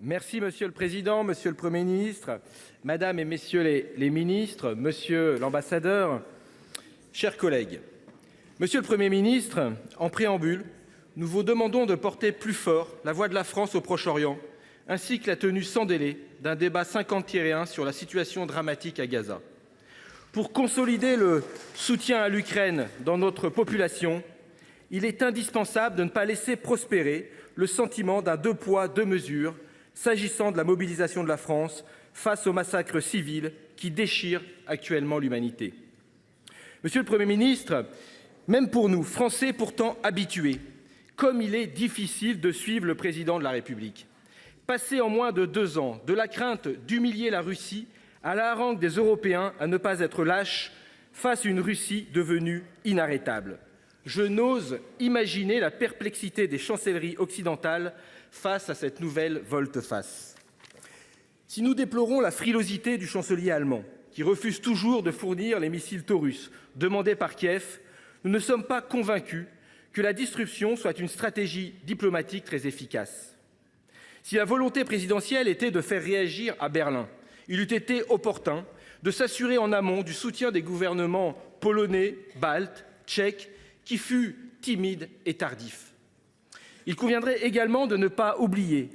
Merci Monsieur le Président, Monsieur le Premier ministre, Madame et Messieurs les ministres, Monsieur l'ambassadeur, chers collègues. Monsieur le Premier ministre, en préambule, nous vous demandons de porter plus fort la voix de la France au Proche-Orient, ainsi que la tenue sans délai d'un débat 50-1 sur la situation dramatique à Gaza. Pour consolider le soutien à l'Ukraine dans notre population, il est indispensable de ne pas laisser prospérer le sentiment d'un deux poids, deux mesures s'agissant de la mobilisation de la France face au massacre civil qui déchire actuellement l'humanité. Monsieur le Premier ministre, même pour nous, Français pourtant habitués, comme il est difficile de suivre le président de la République. Passer en moins de 2 ans de la crainte d'humilier la Russie à la harangue des Européens à ne pas être lâches face à une Russie devenue inarrêtable. Je n'ose imaginer la perplexité des chancelleries occidentales face à cette nouvelle volte-face. Si nous déplorons la frilosité du chancelier allemand, qui refuse toujours de fournir les missiles Taurus demandés par Kiev, nous ne sommes pas convaincus que la disruption soit une stratégie diplomatique très efficace. Si la volonté présidentielle était de faire réagir à Berlin, il eût été opportun de s'assurer en amont du soutien des gouvernements polonais, baltes, tchèques, qui fut timide et tardif. Il conviendrait également de ne pas oublier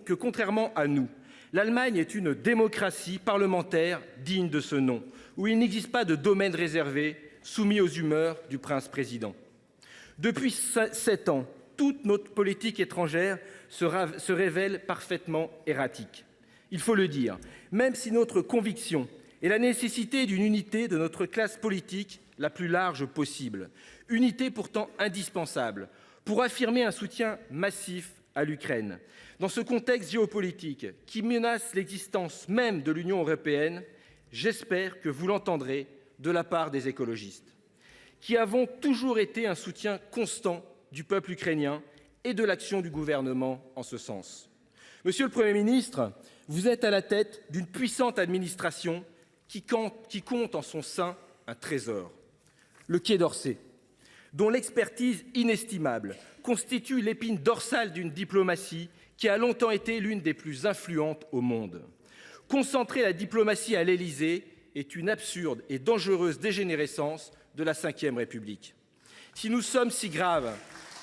que contrairement à nous, l'Allemagne est une démocratie parlementaire digne de ce nom, où il n'existe pas de domaine réservé soumis aux humeurs du prince-président. Depuis 7 ans, toute notre politique étrangère se révèle parfaitement erratique. Il faut le dire, même si notre conviction est la nécessité d'une unité de notre classe politique la plus large possible, unité pourtant indispensable pour affirmer un soutien massif à l'Ukraine. Dans ce contexte géopolitique qui menace l'existence même de l'Union européenne, j'espère que vous l'entendrez de la part des écologistes, qui avons toujours été un soutien constant du peuple ukrainien et de l'action du gouvernement en ce sens. Monsieur le Premier ministre, vous êtes à la tête d'une puissante administration qui compte en son sein un trésor, le Quai d'Orsay, dont l'expertise inestimable constitue l'épine dorsale d'une diplomatie qui a longtemps été l'une des plus influentes au monde. Concentrer la diplomatie à l'Élysée est une absurde et dangereuse dégénérescence de la Ve République. Si nous sommes si graves,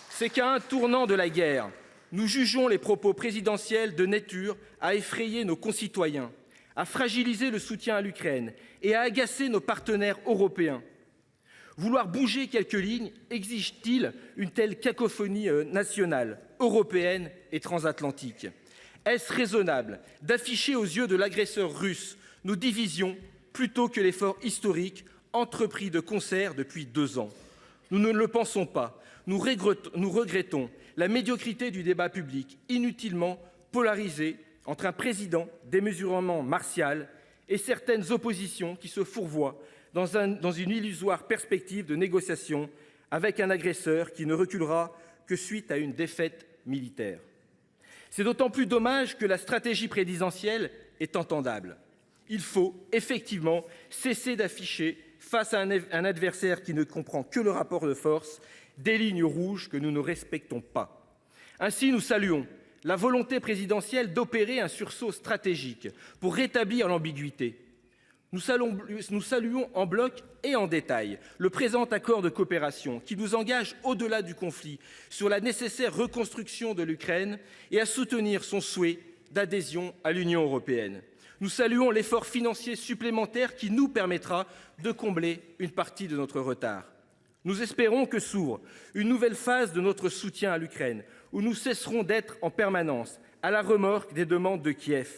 c'est qu'à un tournant de la guerre, nous jugeons les propos présidentiels de nature à effrayer nos concitoyens, à fragiliser le soutien à l'Ukraine et à agacer nos partenaires européens. Vouloir bouger quelques lignes exige-t-il une telle cacophonie nationale, européenne et transatlantique? Est-ce raisonnable d'afficher aux yeux de l'agresseur russe nos divisions plutôt que l'effort historique entrepris de concert depuis 2 ans? Nous ne le pensons pas. Nous regrettons la médiocrité du débat public, inutilement polarisé entre un président démesurément martial et certaines oppositions qui se fourvoient dans une illusoire perspective de négociation avec un agresseur qui ne reculera que suite à une défaite militaire. C'est d'autant plus dommage que la stratégie présidentielle est entendable. Il faut effectivement cesser d'afficher, face à un adversaire qui ne comprend que le rapport de force, des lignes rouges que nous ne respectons pas. Ainsi, nous saluons la volonté présidentielle d'opérer un sursaut stratégique pour rétablir l'ambiguïté. Nous saluons en bloc et en détail le présent accord de coopération qui nous engage au-delà du conflit sur la nécessaire reconstruction de l'Ukraine et à soutenir son souhait d'adhésion à l'Union européenne. Nous saluons l'effort financier supplémentaire qui nous permettra de combler une partie de notre retard. Nous espérons que s'ouvre une nouvelle phase de notre soutien à l'Ukraine où nous cesserons d'être en permanence à la remorque des demandes de Kiev.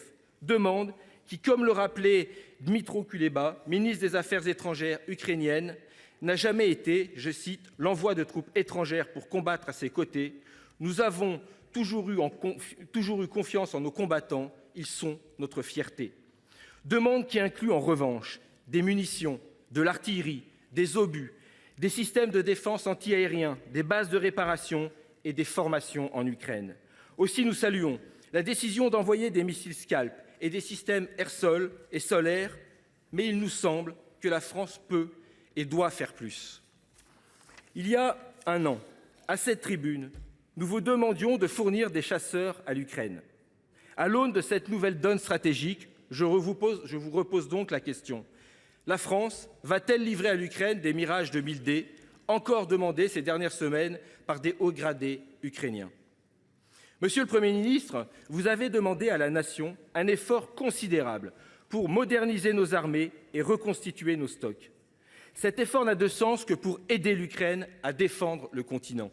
Demandes qui, comme le rappelait Dmytro Kuleba, ministre des Affaires étrangères ukrainienne, n'a jamais été, je cite, l'envoi de troupes étrangères pour combattre à ses côtés. Nous avons toujours eu confiance en nos combattants. Ils sont notre fierté. Demande qui inclut en revanche des munitions, de l'artillerie, des obus, des systèmes de défense antiaériens, des bases de réparation et des formations en Ukraine. Aussi, nous saluons la décision d'envoyer des missiles Scalp et des systèmes air-sol et solaires, mais il nous semble que la France peut et doit faire plus. Il y a 1 an, à cette tribune, nous vous demandions de fournir des chasseurs à l'Ukraine. À l'aune de cette nouvelle donne stratégique, je vous repose donc la question. La France va-t-elle livrer à l'Ukraine des Mirage 2000D, encore demandés ces dernières semaines par des hauts gradés ukrainiens? Monsieur le Premier ministre, vous avez demandé à la nation un effort considérable pour moderniser nos armées et reconstituer nos stocks. Cet effort n'a de sens que pour aider l'Ukraine à défendre le continent.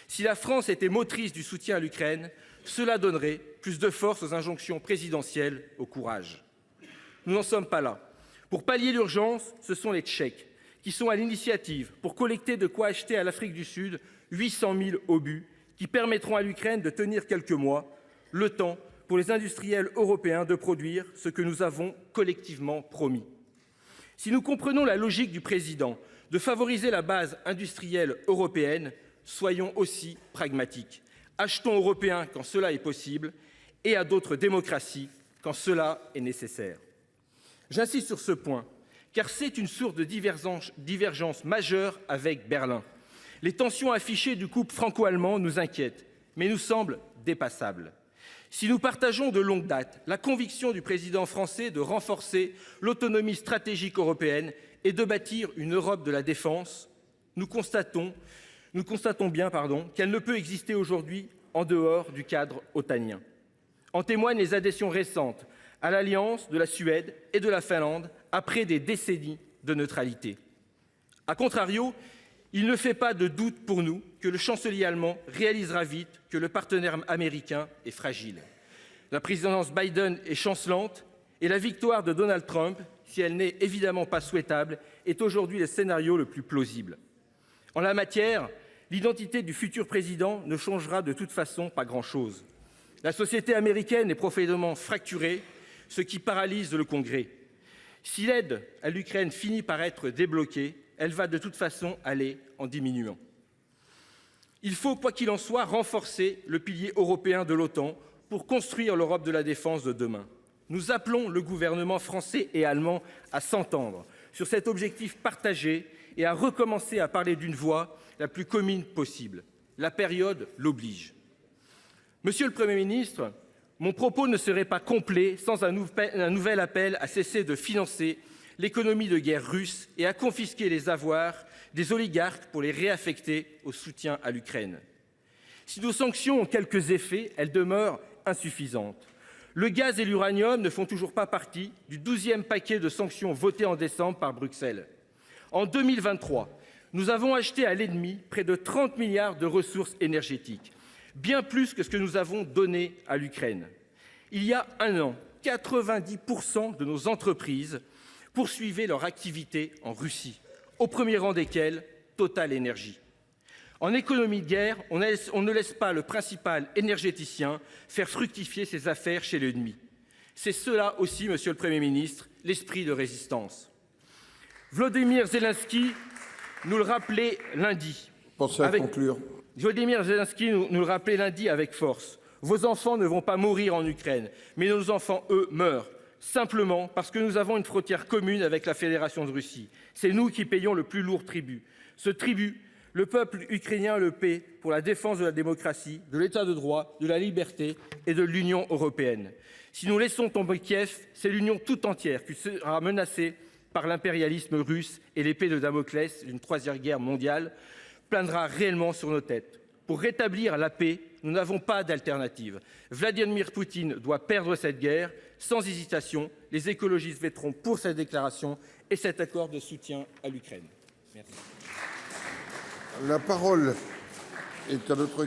Si la France était motrice du soutien à l'Ukraine, cela donnerait plus de force aux injonctions présidentielles au courage. Nous n'en sommes pas là. Pour pallier l'urgence, ce sont les Tchèques qui sont à l'initiative pour collecter de quoi acheter à l'Afrique du Sud 800 000 obus qui permettront à l'Ukraine de tenir quelques mois, le temps pour les industriels européens de produire ce que nous avons collectivement promis. Si nous comprenons la logique du président de favoriser la base industrielle européenne, soyons aussi pragmatiques. Achetons européen quand cela est possible et à d'autres démocraties quand cela est nécessaire. J'insiste sur ce point, car c'est une source de divergence majeure avec Berlin. Les tensions affichées du couple franco-allemand nous inquiètent, mais nous semblent dépassables. Si nous partageons de longue date la conviction du président français de renforcer l'autonomie stratégique européenne et de bâtir une Europe de la défense, nous constatons bien qu'elle ne peut exister aujourd'hui en dehors du cadre otanien. En témoignent les adhésions récentes à l'alliance de la Suède et de la Finlande après des décennies de neutralité. A contrario, il ne fait pas de doute pour nous que le chancelier allemand réalisera vite que le partenaire américain est fragile. La présidence Biden est chancelante et la victoire de Donald Trump, si elle n'est évidemment pas souhaitable, est aujourd'hui le scénario le plus plausible. En la matière, l'identité du futur président ne changera de toute façon pas grand-chose. La société américaine est profondément fracturée, ce qui paralyse le Congrès. Si l'aide à l'Ukraine finit par être débloquée, elle va de toute façon aller en diminuant. Il faut, quoi qu'il en soit, renforcer le pilier européen de l'OTAN pour construire l'Europe de la défense de demain. Nous appelons le gouvernement français et allemand à s'entendre sur cet objectif partagé et à recommencer à parler d'une voix la plus commune possible. La période l'oblige. Monsieur le Premier ministre, mon propos ne serait pas complet sans un nouvel appel à cesser de financer l'économie de guerre russe et à confisquer les avoirs des oligarques pour les réaffecter au soutien à l'Ukraine. Si nos sanctions ont quelques effets, elles demeurent insuffisantes. Le gaz et l'uranium ne font toujours pas partie du 12e paquet de sanctions voté en décembre par Bruxelles. En 2023, nous avons acheté à l'ennemi près de 30 milliards de ressources énergétiques, bien plus que ce que nous avons donné à l'Ukraine. Il y a un an, 90% de nos entreprises poursuivaient leur activité en Russie, au premier rang desquelles Total Énergie. En économie de guerre, on ne laisse pas le principal énergéticien faire fructifier ses affaires chez l'ennemi. C'est cela aussi, monsieur le Premier ministre, l'esprit de résistance. Volodymyr Zelensky nous le rappelait lundi. Pensez à conclure. Volodymyr Zelensky nous le rappelait lundi avec force. Vos enfants ne vont pas mourir en Ukraine, mais nos enfants, eux, meurent. Simplement parce que nous avons une frontière commune avec la Fédération de Russie. C'est nous qui payons le plus lourd tribut. Ce tribut, le peuple ukrainien le paie pour la défense de la démocratie, de l'état de droit, de la liberté et de l'Union européenne. Si nous laissons tomber Kiev, c'est l'Union tout entière qui sera menacée par l'impérialisme russe et l'épée de Damoclès d'une troisième guerre mondiale planera réellement sur nos têtes. Pour rétablir la paix, nous n'avons pas d'alternative. Vladimir Poutine doit perdre cette guerre. Sans hésitation, les écologistes voteront pour cette déclaration et cet accord de soutien à l'Ukraine. Merci. La parole est à notre